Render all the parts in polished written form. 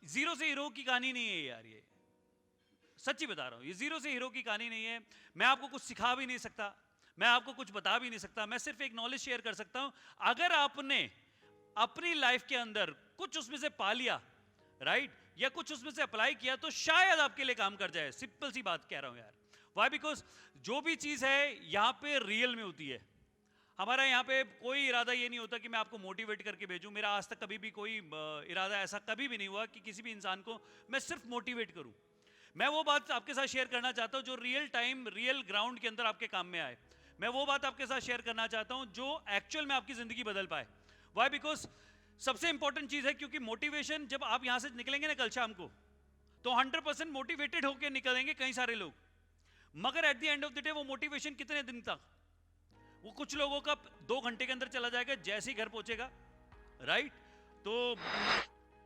Zero से hero की कहानी नहीं है यार, ये सच्ची बता रहा हूं, ये जीरो से हीरो की कहानी नहीं है। मैं आपको कुछ सिखा भी नहीं सकता, मैं आपको कुछ बता भी नहीं सकता, मैं सिर्फ एक नॉलेज शेयर कर सकता हूं। अगर आपने अपनी लाइफ के अंदर कुछ उसमें से पा लिया, राइट, या कुछ उसमें से अप्लाई किया, तो शायद आपके लिए काम कर जाए। सिंपल सी बात कह रहा हूं यार। वाई? बिकॉज जो भी चीज है यहां पे रियल में होती है। हमारा यहाँ पे कोई इरादा ये नहीं होता कि मैं आपको मोटिवेट करके भेजूं। मेरा आज तक कभी भी कोई इरादा ऐसा कभी भी नहीं हुआ कि किसी भी इंसान को मैं सिर्फ मोटिवेट करूं। मैं वो बात आपके साथ शेयर करना चाहता हूं जो रियल टाइम, रियल ग्राउंड के अंदर आपके काम में आए। मैं वो बात आपके साथ शेयर करना चाहता हूं जो एक्चुअल में आपकी जिंदगी बदल पाए। वाई? बिकॉज सबसे इंपॉर्टेंट चीज है, क्योंकि मोटिवेशन, जब आप यहां से निकलेंगे ना कल शाम को, तो 100% मोटिवेटेड होकर निकलेंगे कई सारे लोग, मगर at the end of the day वो मोटिवेशन कितने दिन तक, वो कुछ लोगों का 2 घंटे के अंदर चला जाएगा जैसे ही घर पहुंचेगा, राइट। तो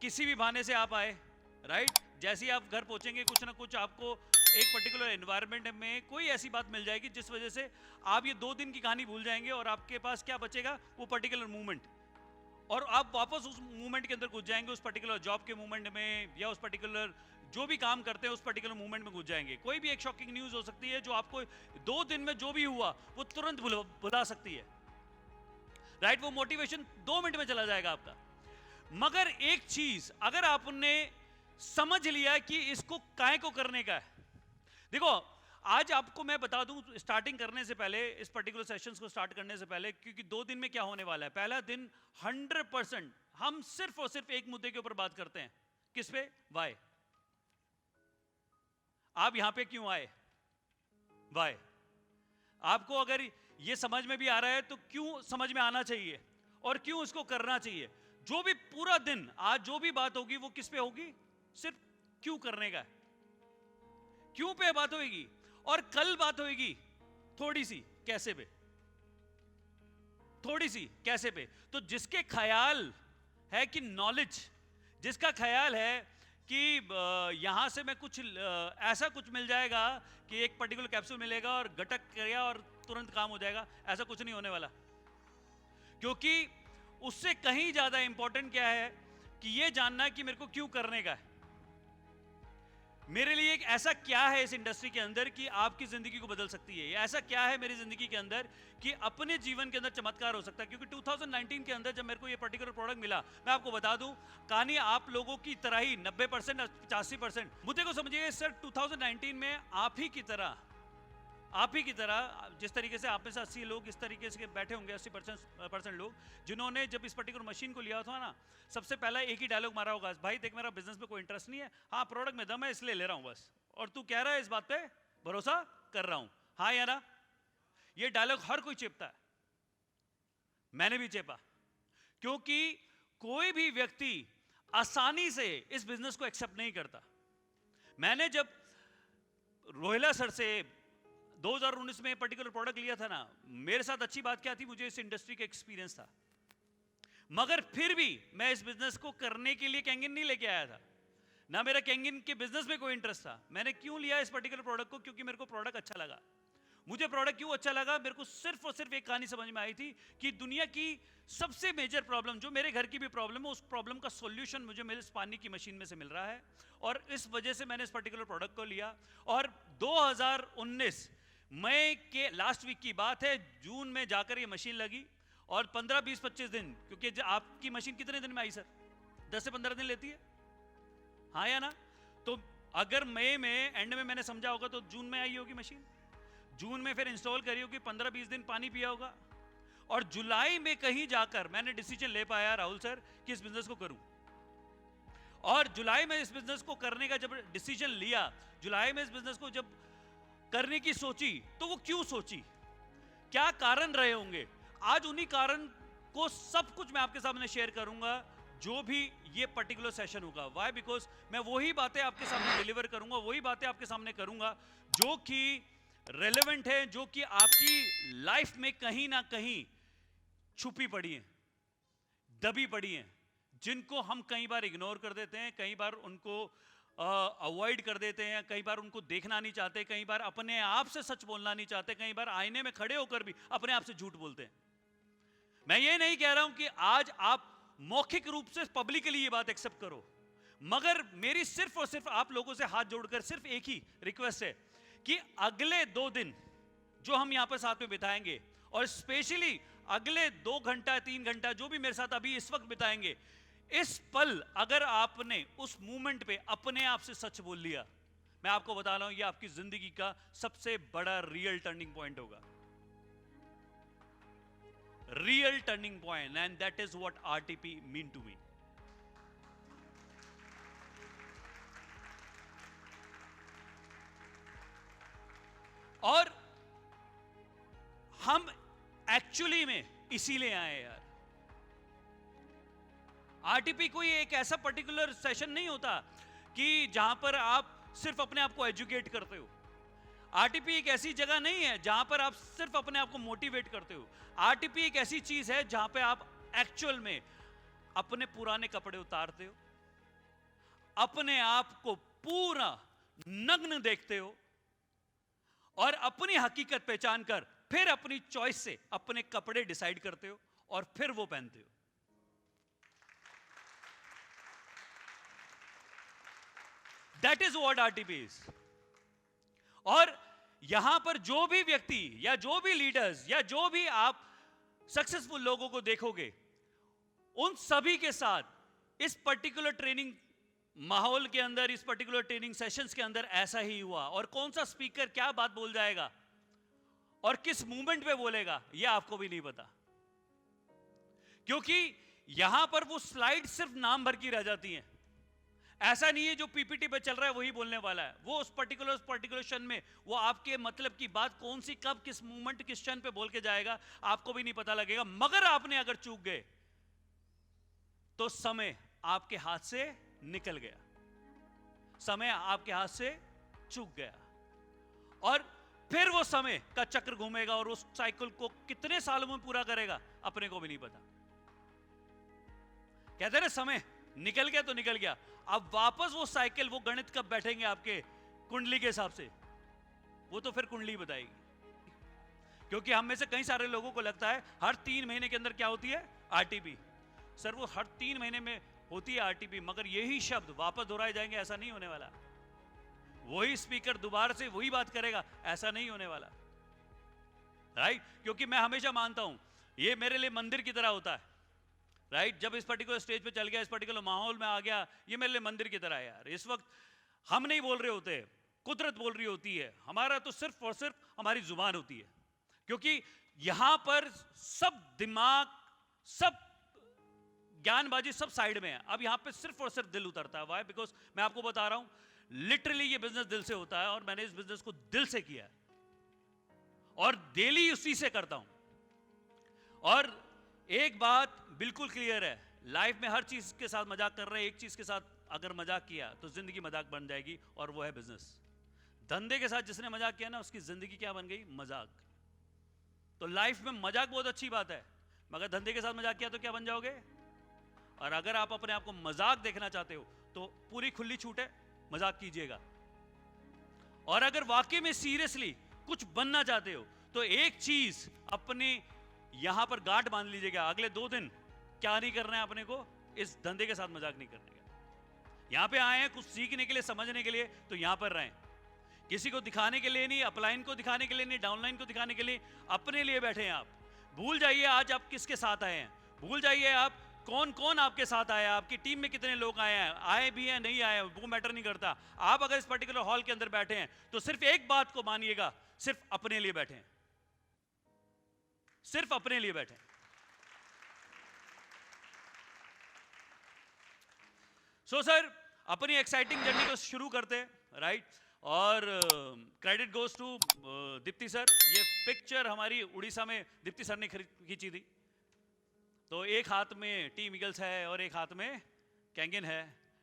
किसी भी बहाने से आप आए, राइट, जैसे ही आप घर पहुंचेंगे कुछ ना कुछ आपको एक पर्टिकुलर एनवायरनमेंट में कोई ऐसी बात मिल जाएगी जिस वजह से आप ये 2 दिन की कहानी भूल जाएंगे और आपके पास क्या बचेगा, वो पर्टिकुलर मूवमेंट, और आप वापस उस मूवमेंट के अंदर घुस जाएंगे, उस पर्टिकुलर जॉब के मूवमेंट में, या उस पर्टिकुलर जो भी काम करते हैं उस पर्टिकुलर मूवमेंट में घुस जाएंगे। कोई भी एक शॉकिंग न्यूज हो सकती है जो आपको 2 दिन में जो भी हुआ वो तुरंत भुला सकती है, राइट। वो मोटिवेशन 2 मिनट में चला जाएगा आपका। मगर एक चीज अगर आपने समझ लिया कि इसको काय को करने का है, देखो आज आपको मैं बता दूं स्टार्टिंग करने से पहले, इस पर्टिकुलर सेशंस को स्टार्ट करने से पहले, क्योंकि 2 दिन में क्या होने वाला है। पहला दिन 100% हम सिर्फ और सिर्फ एक मुद्दे के ऊपर बात करते हैं। किस पे? वाई। आप यहां पे क्यों आए? वाई। आपको अगर ये समझ में भी आ रहा है तो क्यों समझ में आना चाहिए और क्यों इसको करना चाहिए। जो भी पूरा दिन आज जो भी बात होगी वो किस पे होगी? सिर्फ क्यों करने का है, क्यों पे बात होगी। और कल बात होगी थोड़ी सी कैसे पे, थोड़ी सी कैसे पे। तो जिसके ख्याल है कि नॉलेज, जिसका ख्याल है कि यहां से मैं कुछ ऐसा कुछ मिल जाएगा कि एक पर्टिकुलर कैप्सूल मिलेगा और गटक करेगा और तुरंत काम हो जाएगा, ऐसा कुछ नहीं होने वाला। क्योंकि उससे कहीं ज्यादा इंपॉर्टेंट क्या है कि यह जानना कि मेरे को क्यों करने का है। मेरे लिए एक ऐसा क्या है इस इंडस्ट्री के अंदर कि आपकी जिंदगी को बदल सकती है, ऐसा क्या है मेरी जिंदगी के अंदर कि अपने जीवन के अंदर चमत्कार हो सकता है। क्योंकि 2019 के अंदर जब मेरे को ये पर्टिकुलर प्रोडक्ट मिला, मैं आपको बता दूं कहानी आप लोगों की तरह ही 90% 85%। मुद्दे को समझिए सर, 2019 में आप ही की तरह जिस तरीके से आप में से 80 लोग इस तरीके से बैठे होंगे, 80% लोग जिन्होंने जब इस पर्टिकुलर मशीन को लिया था ना, सबसे पहला एक ही डायलॉग मारा होगा, भाई देख मेरा बिजनेस में कोई इंटरेस्ट नहीं है, हाँ प्रोडक्ट में दम है इसलिए ले रहा हूं बस, और तू कह रहा है इस बात पे भरोसा कर रहा हूं, हाँ या ना। ये डायलॉग हर कोई चेपता है, मैंने भी चेपा। क्योंकि कोई भी व्यक्ति आसानी से इस बिजनेस को एक्सेप्ट नहीं करता। मैंने जब रोहिला सर से 2019 में पर्टिकुलर प्रोडक्ट लिया था ना, मेरे साथ अच्छी बात क्या थी, मुझे इस इंडस्ट्री का एक्सपीरियंस था, मगर फिर भी मैं इस बिजनेस को करने के लिए कैंगिन नहीं लेके आया था, ना मेरा कैंगिन के बिजनेस में कोई इंटरेस्ट था। मैंने क्यों लिया इस पर्टिकुलर प्रोडक्ट को? क्योंकि मेरे को प्रोडक्ट अच्छा लगा। मुझे प्रोडक्ट क्यों अच्छा लगा? मेरे को सिर्फ और सिर्फ एक कहानी समझ में आई थी कि दुनिया की सबसे मेजर प्रॉब्लम, जो मेरे घर की भी प्रॉब्लम है, उस प्रॉब्लम का सॉल्यूशन मुझे मेरे पानी की मशीन में से मिल रहा है, और इस वजह से मैंने इस पर्टिकुलर प्रोडक्ट को लिया। और 2019 मई के लास्ट वीक की बात है, जून में जाकर ये मशीन लगी, और 15, 20, 25 दिन, क्योंकि आपकी मशीन कितने दिन में आई सर? 10 से 15 दिन लेती है, हाँ या ना। तो अगर मई में एंड में मैंने समझा होगा तो जून में आई होगी मशीन, जून में फिर इंस्टॉल करी होगी, 15-20 दिन पानी पिया होगा, और जुलाई में कहीं जाकर मैंने डिसीजन ले पाया राहुल सर कि इस बिजनेस को करूं। और जुलाई में इस बिजनेस को करने का जब डिसीजन लिया, जुलाई में इस बिजनेस को जब करने की सोची, तो वो क्यों सोची, क्या कारण रहे होंगे, आज उन्हीं कारण को सब कुछ मैं आपके सामने शेयर करूंगा जो भी ये पर्टिकुलर सेशन होगा। व्हाई? बिकॉज मैं वही बातें आपके सामने डिलीवर करूंगा, वही बातें आपके सामने करूंगा जो कि रेलेवेंट है, जो कि आपकी लाइफ में कहीं ना कहीं छुपी पड़ी है, दबी पड़ी है, जिनको हम कई बार इग्नोर कर देते हैं, कई बार उनको अवॉइड कर देते हैं, कई बार उनको देखना नहीं चाहते, कई बार अपने आप से सच बोलना नहीं चाहते, कई बार आईने में खड़े होकर भी अपने आप से झूठ बोलते हैं। मैं ये नहीं कह रहा हूं कि आज आप मौखिक रूप से पब्लिकली ये बात एक्सेप्ट करो, मगर मेरी सिर्फ और सिर्फ आप लोगों से हाथ जोड़कर सिर्फ एक ही रिक्वेस्ट है कि अगले 2 दिन जो हम यहां पर साथ में बिताएंगे, और स्पेशली अगले 2 घंटा 3 घंटा जो भी मेरे साथ अभी इस वक्त बिताएंगे, इस पल अगर आपने उस मोमेंट पे अपने आप से सच बोल लिया, मैं आपको बता रहा हूं ये आपकी जिंदगी का सबसे बड़ा रियल टर्निंग पॉइंट होगा, real turning point, and that is what RTP mean to me. और हम एक्चुअली में इसीलिए आए यार। आरटीपी कोई एक ऐसा पर्टिकुलर सेशन नहीं होता कि जहां पर आप सिर्फ अपने आप को एजुकेट करते हो। आरटीपी एक ऐसी जगह नहीं है जहां पर आप सिर्फ अपने आप को मोटिवेट करते हो। आरटीपी एक ऐसी चीज है जहां पे आप एक्चुअल में अपने पुराने कपड़े उतारते हो, अपने आप को पूरा नग्न देखते हो, और अपनी हकीकत पहचान कर फिर अपनी चॉइस से अपने कपड़े डिसाइड करते हो और फिर वो पहनते हो। That is what RTP is. और यहां पर जो भी व्यक्ति या जो भी लीडर्स या जो भी आप सक्सेसफुल लोगों को देखोगे, उन सभी के साथ इस पर्टिकुलर ट्रेनिंग माहौल के अंदर, इस पर्टिकुलर ट्रेनिंग सेशंस के अंदर ऐसा ही हुआ। और कौन सा स्पीकर क्या बात बोल जाएगा और किस मूवमेंट पे बोलेगा यह आपको भी नहीं पता, क्योंकि यहां पर वो स्लाइड सिर्फ नाम भर की रह जाती हैं। ऐसा नहीं है जो पीपीटी पे चल रहा है वही बोलने वाला है। वो उस पर्टिकुलर क्षण में वो आपके मतलब की बात कौन सी कब किस मूवमेंट किस क्षण पे बोल के जाएगा आपको भी नहीं पता लगेगा। मगर आपने अगर चूक गए तो समय आपके हाथ से निकल गया, समय आपके हाथ से चूक गया, और फिर वो समय का चक्र घूमेगा और उस साइकिल को कितने सालों में पूरा करेगा अपने को भी नहीं पता। कहते हैं समय निकल गया तो निकल गया, अब वापस वो साइकिल वो गणित कब बैठेंगे आपके कुंडली के हिसाब से, वो तो फिर कुंडली बताएगी। क्योंकि हम में से कई सारे लोगों को लगता है हर 3 महीने के अंदर क्या होती है, आरटीपी। सर वो हर 3 महीने में होती है आरटीपी, मगर यही शब्द वापस दोहराए जाएंगे ऐसा नहीं होने वाला। वही स्पीकर दोबारा से वही बात करेगा ऐसा नहीं होने वाला, राइट। क्योंकि मैं हमेशा मानता हूं ये मेरे लिए मंदिर की तरह होता है, राइट। जब इस पर्टिकुलर स्टेज पे चल गया, इस पर्टिकुलर माहौल में आ गया, ये मेरे लिए मंदिर की तरह है यार। इस वक्त हम नहीं बोल रहे होते, कुदरत बोल रही होती है, हमारा तो सिर्फ और सिर्फ हमारी जुबान होती है। क्योंकि यहां पर सब दिमाग, सब ज्ञानबाजी सब साइड में है। अब यहां पे सिर्फ और सिर्फ दिल उतरता है। वाई? बिकॉज मैं आपको बता रहा हूं लिटरली ये बिजनेस दिल से होता है, और मैंने इस बिजनेस को दिल से किया है और डेली उसी से करता हूं। और एक बात बिल्कुल क्लियर है, लाइफ में हर चीज के साथ मजाक कर रहे हैं, एक चीज के साथ अगर मजाक किया तो जिंदगी मजाक बन जाएगी, और वो है बिजनेस। धंधे के साथ जिसने मजाक किया ना उसकी जिंदगी क्या बन गई, मजाक। तो लाइफ में मजाक बहुत अच्छी बात है, मगर धंधे के साथ मजाक किया तो क्या बन जाओगे। और अगर आप अपने आप को मजाक देखना चाहते हो तो पूरी खुली छूट है, मजाक कीजिएगा। और अगर वाकई में सीरियसली कुछ बनना चाहते हो तो एक चीज अपने यहां पर गांठ बांध लीजिएगा, अगले 2 दिन क्या नहीं करना है अपने को, इस धंधे के साथ मजाक नहीं करने का। यहां पे आए हैं कुछ सीखने के लिए, समझने के लिए, तो यहां पर रहें। किसी को दिखाने के लिए नहीं, अपलाइन को दिखाने के लिए नहीं, डाउनलाइन को दिखाने के लिए, अपने लिए बैठे हैं आप। भूल जाइए आज आप किसके साथ आए हैं, भूल जाइए आप कौन कौन आपके साथ आया, आपकी टीम में कितने लोग आए हैं, आए भी हैं नहीं आए वो मैटर नहीं करता। आप अगर इस पर्टिकुलर हॉल के अंदर बैठे हैं तो सिर्फ एक बात को मानिएगा, सिर्फ अपने लिए बैठे हैं, सिर्फ अपने लिए बैठे हैं। सो सर अपनी एक्साइटिंग जर्नी को शुरू करते हैं, राइट। और credit goes to Deepti sir. ये पिक्चर हमारी उड़ीसा में दीप्ति सर ने खींची थी। तो एक हाथ में टीम ईगल्स है और एक हाथ में कैंगन है,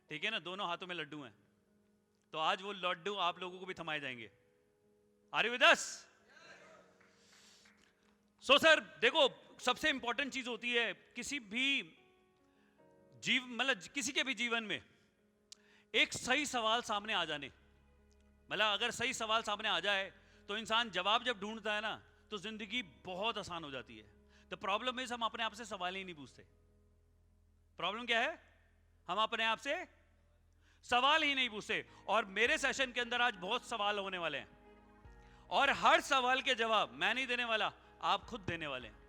ठीक है ना, दोनों हाथों में लड्डू हैं। तो आज वो लड्डू आप लोगों को भी थमाए जाएंगे। Are you with us? So sir देखो सबसे इंपॉर्टेंट चीज होती है किसी भी मतलब किसी के भी जीवन में एक सही सवाल सामने आ जाने, मतलब अगर सही सवाल सामने आ जाए तो इंसान जवाब जब ढूंढता है ना तो जिंदगी बहुत आसान हो जाती है। द प्रॉब्लम इज हम अपने आप से सवाल ही नहीं पूछते। प्रॉब्लम क्या है, हम अपने आप से सवाल ही नहीं पूछते। और मेरे सेशन के अंदर आज बहुत सवाल होने वाले हैं, और हर सवाल के जवाब मैं नहीं देने वाला, आप खुद देने वाले हैं।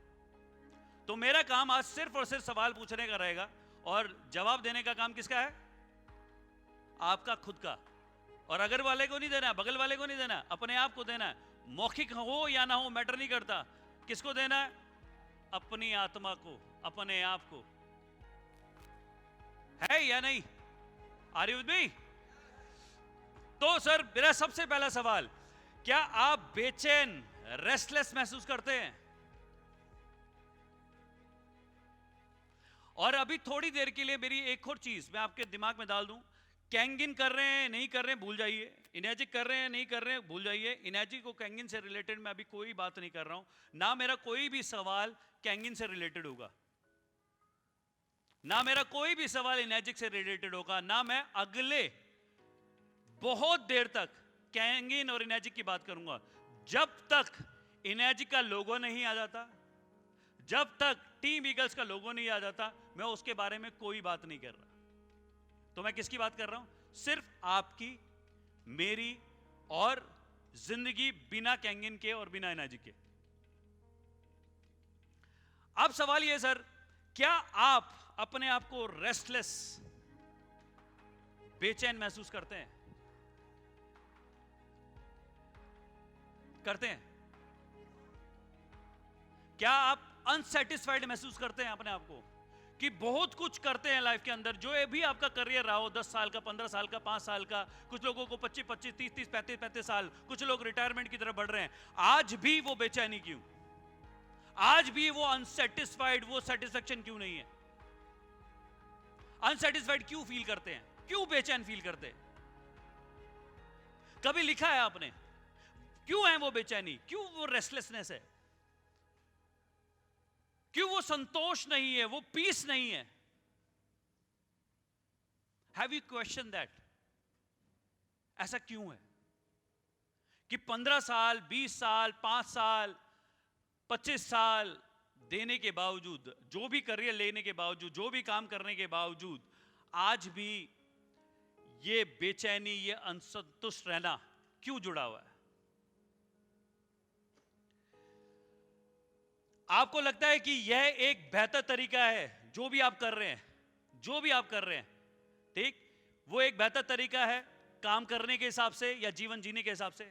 तो मेरा काम आज सिर्फ और सिर्फ सवाल पूछने का रहेगा, और जवाब देने का काम किसका है? आपका खुद का। और अगर वाले को नहीं देना, बगल वाले को नहीं देना, अपने आप को देना है। मौखिक हो या ना हो मैटर नहीं करता, किसको देना है? अपनी आत्मा को, अपने आप को। है या नहीं? Are you with me? तो सर मेरा सबसे पहला सवाल, क्या आप बेचैन, रेस्टलेस महसूस करते हैं? और अभी थोड़ी देर के लिए मेरी एक और चीज मैं आपके दिमाग में डाल दूं, कैंगिन कर रहे हैं नहीं कर रहे हैं भूल जाइए, इनर्जिक कर रहे हैं नहीं कर रहे हैं भूल जाइए। इनर्जिक को कैंगिन से रिलेटेड मैं अभी कोई बात नहीं कर रहा हूं, ना मेरा कोई भी सवाल कैंगिन से रिलेटेड होगा, ना मेरा कोई भी सवाल इनर्जिक से रिलेटेड होगा, ना मैं अगले बहुत देर तक कैंगिन और इनर्जिक की बात करूंगा। जब तक इनर्जिक का लोगो नहीं आ जाता, जब तक टीम ईगल्स का लोगो नहीं आ जाता, मैं उसके बारे में कोई बात नहीं कर रहा। तो मैं किसकी बात कर रहा हूं? सिर्फ आपकी, मेरी और जिंदगी बिना कैंगिन के और बिना एनर्जी के। अब सवाल यह सर, क्या आप अपने आप को रेस्टलेस, बेचैन महसूस करते हैं? करते हैं? क्या आप अनसेटिस्फाइड महसूस करते हैं अपने आप को कि बहुत कुछ करते हैं लाइफ के अंदर, जो भी आपका करियर रहा हो, 10 साल का, 15 साल का, 5 साल का, कुछ लोगों को 25, 25, 30, 30, 35, 35 साल, कुछ लोग रिटायरमेंट की तरफ बढ़ रहे हैं, आज भी वो बेचैनी क्यों? आज भी वो अनसेटिस्फाइड, वो सेटिस्फेक्शन क्यों नहीं है? अनसेटिस्फाइड क्यों फील करते हैं? क्यों बेचैन फील करते हैं? कभी लिखा है आपने क्यों है वो बेचैनी? क्यों वो रेस्टलेसनेस है? क्यों वो संतोष नहीं है, वो पीस नहीं है? Have you question that? ऐसा क्यों है कि 15 साल, 20 साल, 5 साल, 25 साल देने के बावजूद, जो भी करियर लेने के बावजूद, जो भी काम करने के बावजूद, आज भी ये बेचैनी, ये असंतुष्ट रहना क्यों जुड़ा हुआ है? आपको लगता है कि यह एक बेहतर तरीका है, जो भी आप कर रहे हैं, जो भी आप कर रहे हैं, ठीक, वो एक बेहतर तरीका है काम करने के हिसाब से या जीवन जीने के हिसाब से?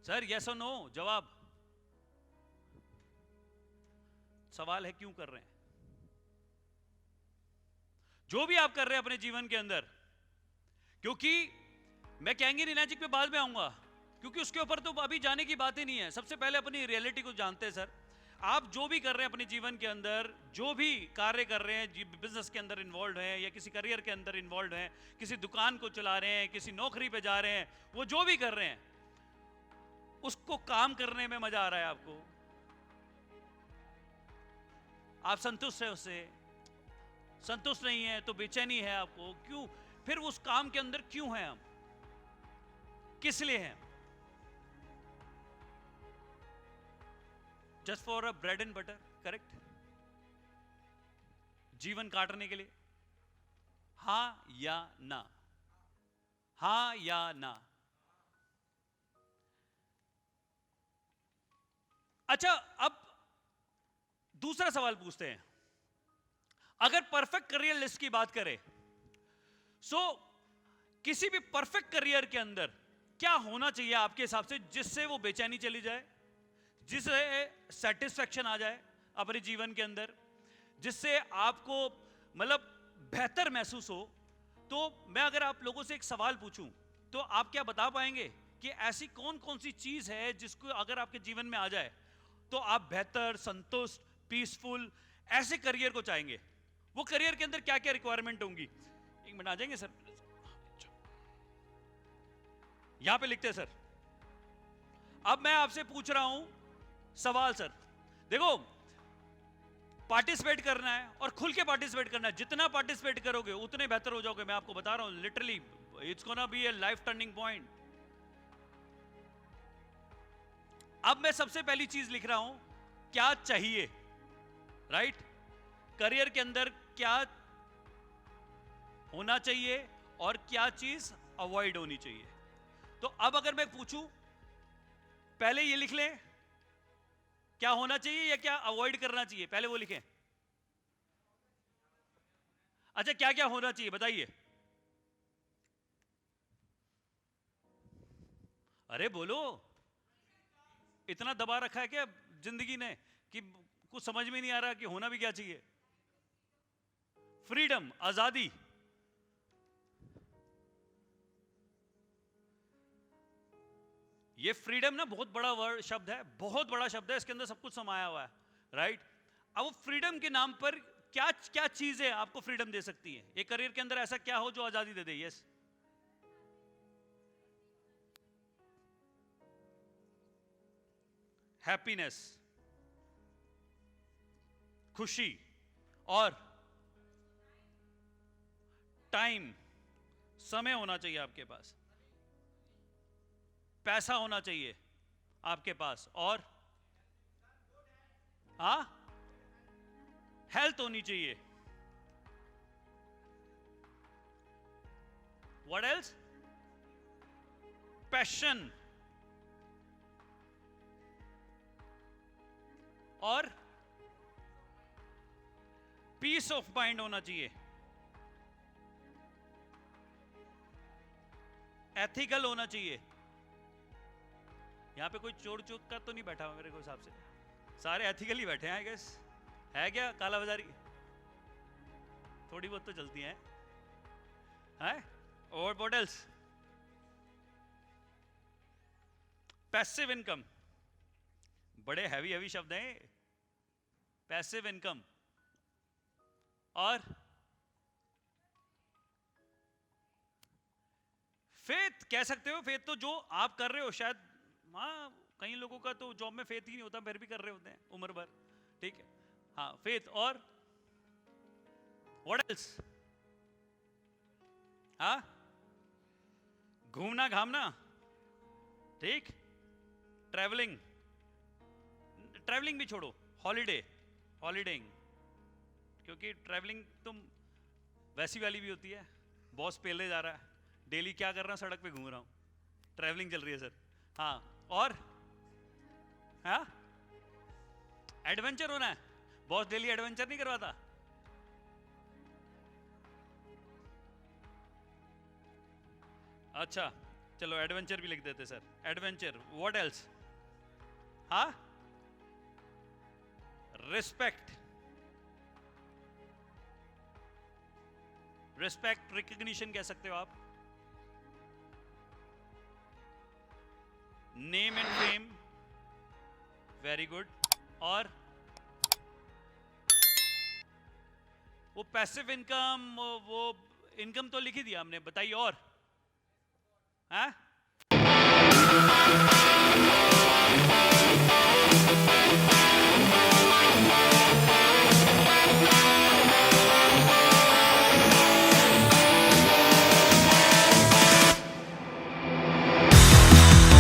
सर यस और नो जवाब। सवाल है क्यों कर रहे हैं? जो भी आप कर रहे हैं अपने जीवन के अंदर, क्योंकि मैं कैंगिन एनर्जी पे बाद में आऊंगा, क्योंकि उसके ऊपर तो अभी जाने की बात ही नहीं है। सबसे पहले अपनी रियलिटी को जानते हैं सर। आप जो भी कर रहे हैं अपने जीवन के अंदर, जो भी कार्य कर रहे हैं, बिजनेस के अंदर इन्वॉल्व हैं या किसी करियर के अंदर इन्वॉल्व हैं, किसी दुकान को चला रहे हैं, किसी नौकरी पे जा रहे हैं, वो जो भी कर रहे हैं उसको काम करने में मजा आ रहा है आपको, आप संतुष्ट है उससे? संतुष्ट नहीं है तो बेचैनी है आपको, क्यों? फिर उस काम के अंदर क्यों हैं हम? किस लिए हैं? Just for a bread and butter, correct? जीवन काटने के लिए? हां या ना? हां या ना? अच्छा, अब दूसरा सवाल पूछते हैं। अगर परफेक्ट करियर लिस्ट की बात करें, सो किसी भी परफेक्ट करियर के अंदर क्या होना चाहिए आपके हिसाब से, जिससे वो बेचैनी चली जाए, जिससे सेटिस्फेक्शन आ जाए अपने जीवन के अंदर, जिससे आपको मतलब बेहतर महसूस हो? तो मैं अगर आप लोगों से एक सवाल पूछूं, तो आप क्या बता पाएंगे कि ऐसी कौन कौन सी चीज है जिसको अगर आपके जीवन में आ जाए तो आप बेहतर, संतुष्ट, पीसफुल ऐसे करियर को चाहेंगे? वो करियर के अंदर क्या क्या रिक्वायरमेंट होंगी? एक मिनट आ जाएंगे सर, यहां पे लिखते हैं सर। अब मैं आपसे पूछ रहा हूं सवाल सर, देखो पार्टिसिपेट करना है और खुल के पार्टिसिपेट करना है। जितना पार्टिसिपेट करोगे उतने बेहतर हो जाओगे, मैं आपको बता रहा हूं, literally it's gonna be A life turning point. अब मैं सबसे पहली चीज लिख रहा हूं, क्या चाहिए, राइट? करियर के अंदर क्या होना चाहिए और क्या चीज अवॉइड होनी चाहिए। तो अब अगर मैं पूछूं, पहले ये लिख लें क्या होना चाहिए या क्या अवॉइड करना चाहिए, पहले वो लिखें। अच्छा, क्या क्या होना चाहिए बताइए। अरे बोलो, इतना दबा रखा है क्या जिंदगी ने कि कुछ समझ में नहीं आ रहा कि होना भी क्या चाहिए। फ्रीडम, आजादी। ये फ्रीडम ना बहुत बड़ा वर्ड शब्द है, बहुत बड़ा शब्द है, इसके अंदर सब कुछ समाया हुआ है, राइट। अब वो फ्रीडम के नाम पर क्या क्या चीजें आपको फ्रीडम दे सकती है। एक करियर के अंदर ऐसा क्या हो जो आजादी दे दे। यस, हैप्पीनेस, खुशी, और टाइम, समय होना चाहिए आपके पास, पैसा होना चाहिए आपके पास, और हेल्थ होनी चाहिए। What else? पैशन, और पीस ऑफ माइंड होना चाहिए। एथिकल होना चाहिए। यहां पे कोई चोर चोक का तो नहीं बैठा हुआ मेरे को हिसाब से, सारे एथिकल ही बैठे हैं आई गेस। है क्या काला बाजारी? थोड़ी बहुत तो चलती हैं, है? और व्हाट एल्स? पैसिव इनकम, बड़े हैवी हैवी शब्द हैं। पैसिव इनकम, और फेथ कह सकते हो। फेथ तो जो आप कर रहे हो, शायद कई लोगों का तो जॉब में फेथ ही नहीं होता, फिर भी कर रहे होते हैं उम्र भर, ठीक है। हाँ, फेथ, और व्हाट एल्स? हाँ, घूमना घामना, ठीक। ट्रैवलिंग, ट्रैवलिंग भी छोड़ो, हॉलीडे, हॉलीडेइंग, क्योंकि ट्रैवलिंग तुम वैसी वाली भी होती है, बॉस पेले जा रहा है, डेली क्या कर रहा हूं, सड़क पे घूम रहा हूं, ट्रैवलिंग चल रही है सर। हाँ, और हाँ, एडवेंचर होना है, बॉस डेली एडवेंचर नहीं करवाता। अच्छा चलो एडवेंचर भी लिख देते सर, एडवेंचर। What else? हाँ, रिस्पेक्ट, रिस्पेक्ट, रिकग्निशन कह सकते हो आप। Name and fame, very good. और वो पैसिव इनकम, वो इनकम तो लिख ही दिया हमने, बताइए और। हाँ,